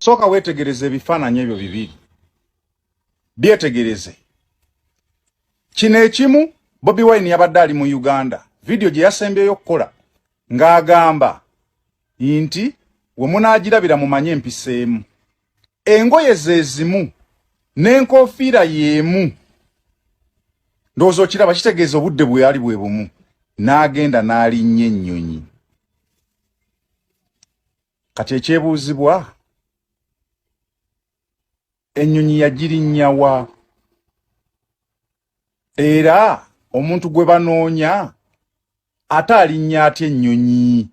soka wetegereze ebifaananyi ebyo bibiri byetegereze. Kino ekimu Bobi Wine yabadde ali mu Uganda, video gye yasembyeyo okukola ng'agamba nti we munaagirabira mumanye empiseemu, engoye ze zimu n'enkofiira y'emu. Ndowooza okiraba kitegeeza obudde bwe yali bwe bumu, n'agenda n'alinnya ennyonyi. Kati ekyebuuzibwa, ennyonyi yagirinnya wa? Era omuntu gwe banoonya ate alinnya atya ennyonyi?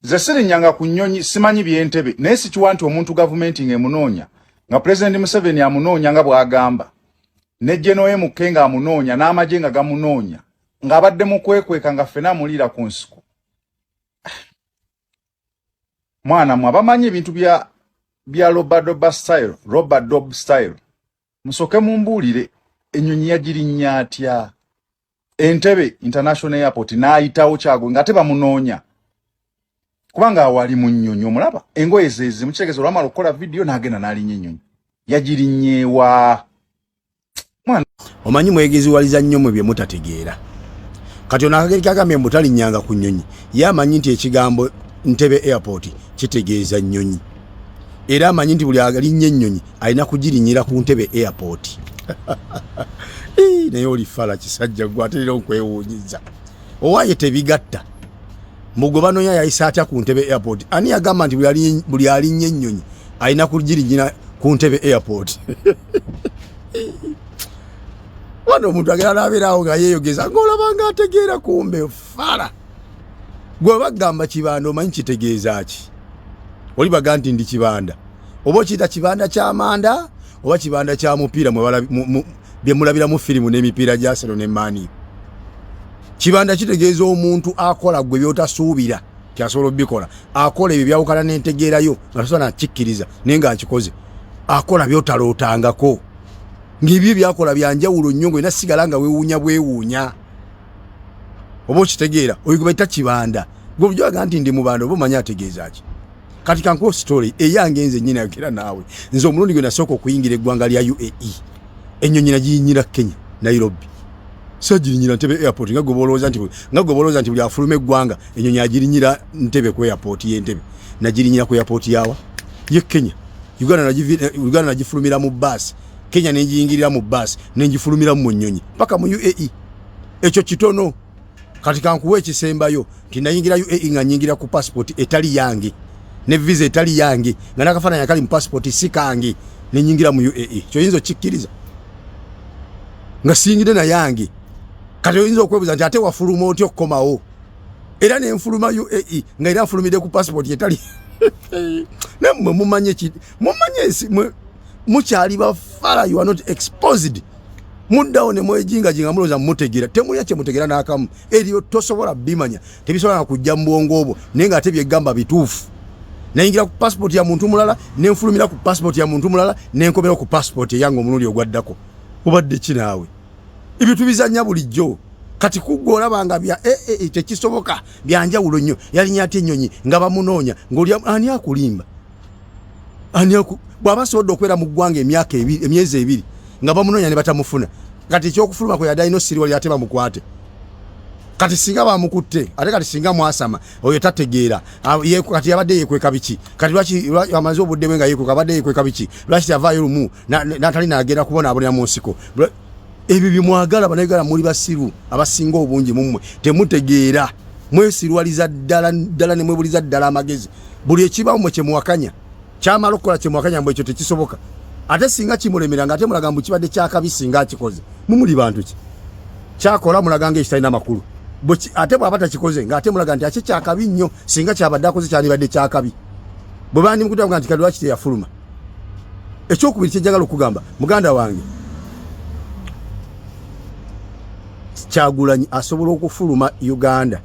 Ze sirinnyanga ku nnyonyi, simanyi by'Entebbe, naye sikiwa nti omuntu gavumenti ng'emunoonya, nga President Museveni amunoonya nga bw'agamba, ne General MK nga amunoonya, n'amagye nga gamunoonya, ng'abadde mu kwekweka nga ffenna amuliira ku nsiko. Mwana mwe abamanyi ebintu bya Robert Dobb style, musoke mumbuulire ennyonyi yagirinnya atya? Entebbe International Airport n'ayitawo Kyagulanyi nga tebamunoonya, kubanga awali mu nnyonyi omulaba engoye zezi mukitegeeza olwamala okukola video n'agenda n'alinnya ennyonyi. Yagirinnyeewa? Mwana omanyi mwegeziwaliza nnyo mu bye mutategeera. Kati ono akageri kagambye mbu talinnyanga ku nnyonyi, ye amanyi nti ekigambo Entebbe Airport kitegeeza nnyonyi, era amanyi nti buli alinnye ennyonyi alina kugirinnyira ku Entebbe Airport. Naye oli fala kisajja gwe aterera okwewuunyiza. Owaaye tebigatta. Mugwe banoonya yayisa atya ku Entebbe Airport? Ani yagamba nti buli alinnye ennyonyi alina kugirinnyira ku Entebbe Airport? Wano omuntu agenda n'abeerawo nga yeeyogeza ng'olaba ng'ategeera, kumbe fala. Gwe bagamba kibanda omanyi kitegeeza ki? Oli baga nti ndi kibanda. Oba okiyita kibanda ky'amanda oba kibanda kya mupiira bye mulabira mu firimu n'emipiira gya Arsenal ne Man U. Kibanda kitegeeza omuntu akola gwe by'otasuubira kyasobola obikola, akola ebyo byawukana n'entegeerayo nga tosobola nakikkiriza naye nga nkikoze, akola by'otalootangako, ng'ebyo byakola byanjawulo nnyo ng'olina sigala nga weewuunya bwewuunya. Oba okitegeera oyo gwe bayita kibanda. Gwe bujaga nti ndi mubanda oba omanyi ategeeza ki? Kati kankuwa story eyange nze nnyina yogera naawe. Nze omulundi gwe nasooka okuyingira eggwanga lya UAE, ennyonyi nagiyinyira Kenya, Nairobi. Sagirinyira Entebbe Airport nga gwe bolowooza nti buli afuluma eggwanga ennyonyi agirinyira Entebbe ku airport y'Entebbe. Nagirinyira ku airport yawa ye Kenya. Uganda nagifulumira mu bus, Kenya n'engiyingirira mu bus n'engifulumira mu nnyonyi paka mu UAE. Ekyo kitono. Kati kankuwa ekisembayo nti nayingira UAE nga nyingira ku passport etali yange ne visa etali yange nga nakafaananya kali mu passport si kange ne nyingira mu UAE. Kyoyinza okikkiriza nga singire na yange? Kati oyinza okwebuuza nti ate wafuluma otya okukomawo? Era nenfuluma UAE nga era nfulumire ku passport etali nammwe mumanye mukyali bafala, you are not exposed. Muddawo ne mwejinga jinga mulooza mutegeera, temulya kye mutegeera n'akamu. Eriyo tosobola bimanya, tebisobola kujja mu bwongo obwo naye nga ate byegamba bituufu. Nayingira ku passport ya muntu mulala, nenfulumira ku passport ya muntu mulala, nenkomera ku passport yange omulundi ogwaddako. Obadde ki naawe? Ebyo tubizannya bulijjo. Kati kuggwe olabanga bya tekisoboka, byanjawulo nnyo. Yalinnya ate ennyonyi nga bamunoonya ng'oli ani akulimba? Bw'aba asobodde okubeera mu ggwanga emyezi ebiri nga bamunoonya ne batamufuna, kati ekyokufuluma kwe yadde alina osiriwali ate bamukwate. Kati singa bamukutte ate kati singa mwasama oyo tategeera kati yabadde yeekweka biki? Kati lwaki amaze obudde bwe nga yeekweka, abadde yeekweka biki? Lwaki yavaayo lumu n'atali n'agenda kubonaabonera mu nsiko? Ebyo bye mwagala banayigala muli basiru abasinga obungi mummwe temutegeera, mwesirwaliza ddala ne mwebuliza ddala amagezi. Buli ekibawo mwe kye muwakanya, kyamala okukola kye muwakanya mbwe ekyo tekisoboka. Ate singa kimulemera nga ate mulaga mbu kibadde kyakabi singa akikoze, mumuli bantu ki? Kyakola mulaga ng'ekitalina amakulu. Ate bw'aba takikoze nga ate mulaga nti ate kyakabi nnyo singa kyabadde akoze kyandibadde kyakabi. Bwe bandi mukutanga nti kati lwaki teyafuluma? Ekyokubiri kye njagala okugamba, muganda wange, Kyagulanyi asobola okufuluma Uganda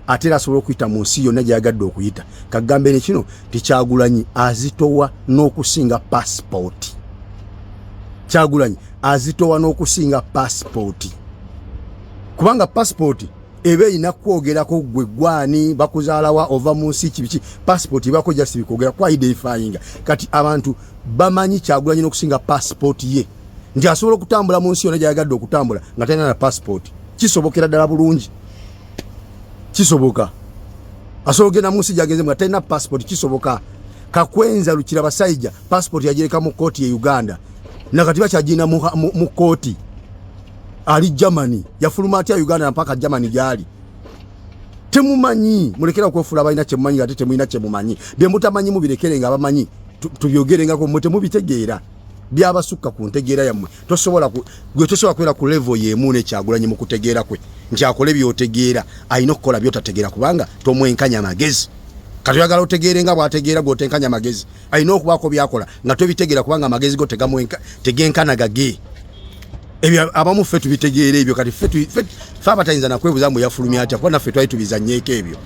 ate era asobola okuyita mu nsi yonna gy'agadde okuyita. Kagambe ne kino ti Kyagulanyi azitowa n'okusinga passport. Kyagulanyi azitowa n'okusinga passport. Kubanga passport ebe inakwogerako gwe gwani bakuzaalawa ova mu nsi kibiki passport bako just bikogera kwa identifying kati abantu bamanyi Kyagulanyi n'okusinga passport ye ndi asobola okutambula mu nsi yonna gyayagadde okutambula nga talina na passport kisobokera ddala bulungi kisoboka asobola okugenda mu nsi gyagenze nga talina passport kisoboka Kakwenza Lukira Basajja passport yagireka mu kooti ya Uganda nakati bakyagina mu kooti ali Germany yafuluma atya Uganda mpaka Germany gyali temumanyi mulekera kwefula balina kyemumanyi ate temulina kyemumanyi bye mutamanyi mubirekere nga abamanyi tubyogerenga ko mute mubitegeera byabasukka ku ntegeera yammwe tosobola kwera ku level yemu ne Kyagulanyi mu kutegeera kwe nkyakole byotegeera ayina okukola byotategeera kubanga tomwenkanya magezi kati yagala otegeere nga bwategeera gwotenkanya magezi ayina okubaako byakola nga tobitegeera kubanga amagezi go tegenkanaga ge ebyo abamu ffe tubitegeera ebyo kati ffe abatayinza nakwebuza mbu yafulumya atya kuba naffe twali tubizanyeeko ebyo